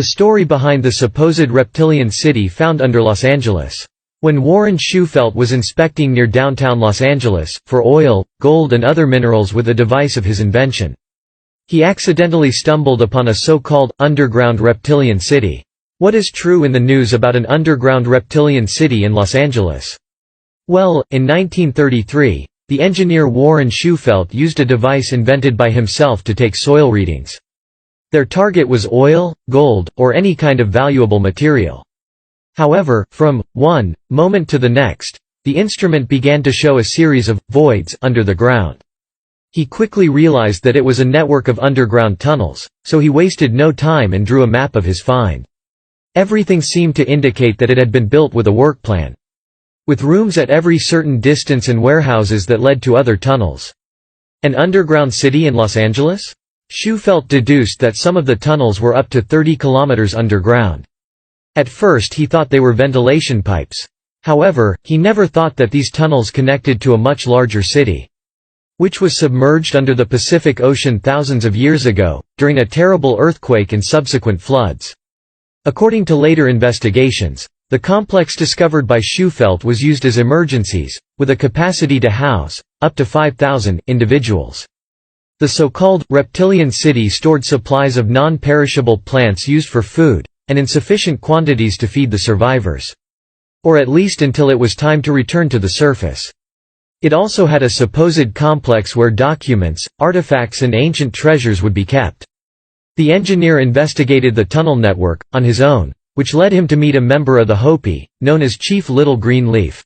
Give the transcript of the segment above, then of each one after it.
The story behind the supposed reptilian city found under Los Angeles. When Warren Shewfelt was inspecting near downtown Los Angeles, for oil, gold and other minerals with a device of his invention, he accidentally stumbled upon a so-called underground reptilian city. What is true in the news about an underground reptilian city in Los Angeles? Well, in 1933, the engineer Warren Shewfelt used a device invented by himself to take soil readings. Their target was oil, gold, or any kind of valuable material. However, from one moment to the next, the instrument began to show a series of voids under the ground. He quickly realized that it was a network of underground tunnels, so he wasted no time and drew a map of his find. Everything seemed to indicate that it had been built with a work plan, with rooms at every certain distance and warehouses that led to other tunnels. An underground city in Los Angeles? Shewfelt deduced that some of the tunnels were up to 30 kilometers underground. At first he thought they were ventilation pipes. However, he never thought that these tunnels connected to a much larger city, which was submerged under the Pacific Ocean thousands of years ago, during a terrible earthquake and subsequent floods. According to later investigations, the complex discovered by Shewfelt was used as emergencies, with a capacity to house up to 5,000 individuals. The so-called reptilian city stored supplies of non-perishable plants used for food, and in sufficient quantities to feed the survivors. Or at least until it was time to return to the surface. It also had a supposed complex where documents, artifacts and ancient treasures would be kept. The engineer investigated the tunnel network on his own, which led him to meet a member of the Hopi, known as Chief Little Green Leaf.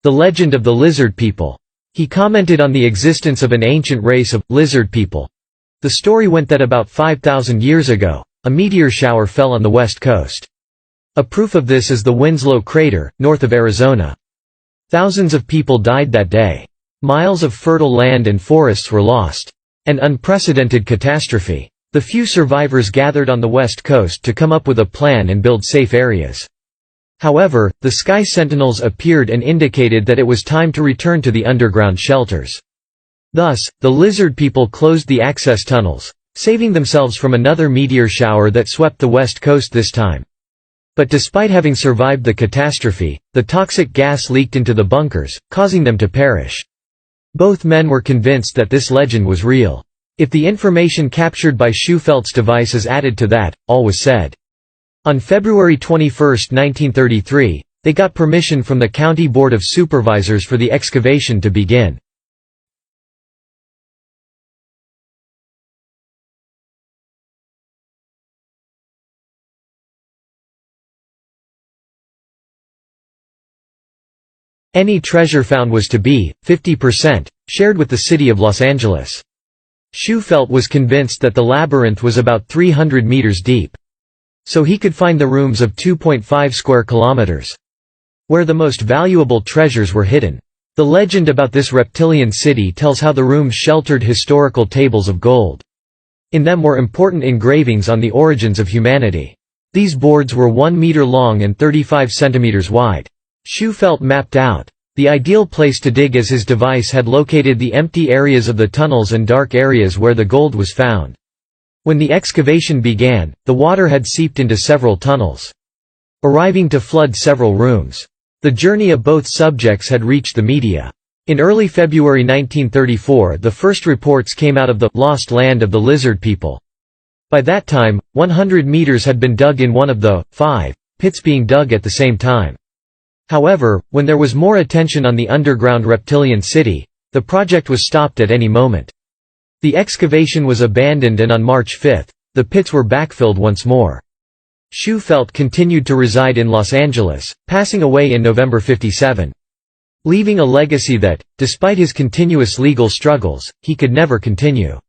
The legend of the lizard people. He commented on the existence of an ancient race of lizard people. The story went that about 5,000 years ago, a meteor shower fell on the west coast. A proof of this is the Winslow crater, north of Arizona. Thousands of people died that day. Miles of fertile land and forests were lost. An unprecedented catastrophe. The few survivors gathered on the west coast to come up with a plan and build safe areas. However, the sky sentinels appeared and indicated that it was time to return to the underground shelters. Thus, the lizard people closed the access tunnels, saving themselves from another meteor shower that swept the west coast this time. But despite having survived the catastrophe, the toxic gas leaked into the bunkers, causing them to perish. Both men were convinced that this legend was real. If the information captured by Shewfelt's device is added to that, all was said. On February 21, 1933, they got permission from the County Board of Supervisors for the excavation to begin. Any treasure found was to be, 50%, shared with the city of Los Angeles. Shewfelt was convinced that the labyrinth was about 300 meters deep. So he could find the rooms of 2.5 square kilometers, where the most valuable treasures were hidden. The legend about this reptilian city tells how the rooms sheltered historical tables of gold. In them were important engravings on the origins of humanity. These boards were 1 meter long and 35 centimeters wide. Shewfelt mapped out the ideal place to dig as his device had located the empty areas of the tunnels and dark areas where the gold was found. When the excavation began, the water had seeped into several tunnels, arriving to flood several rooms. The journey of both subjects had reached the media. In early February 1934, the first reports came out of the lost land of the lizard people. By that time, 100 meters had been dug in one of the 5 pits being dug at the same time. However, when there was more attention on the underground reptilian city, the project was stopped at any moment. The excavation was abandoned and on March 5, the pits were backfilled once more. Shewfelt continued to reside in Los Angeles, passing away in November '57. Leaving a legacy that, despite his continuous legal struggles, he could never continue.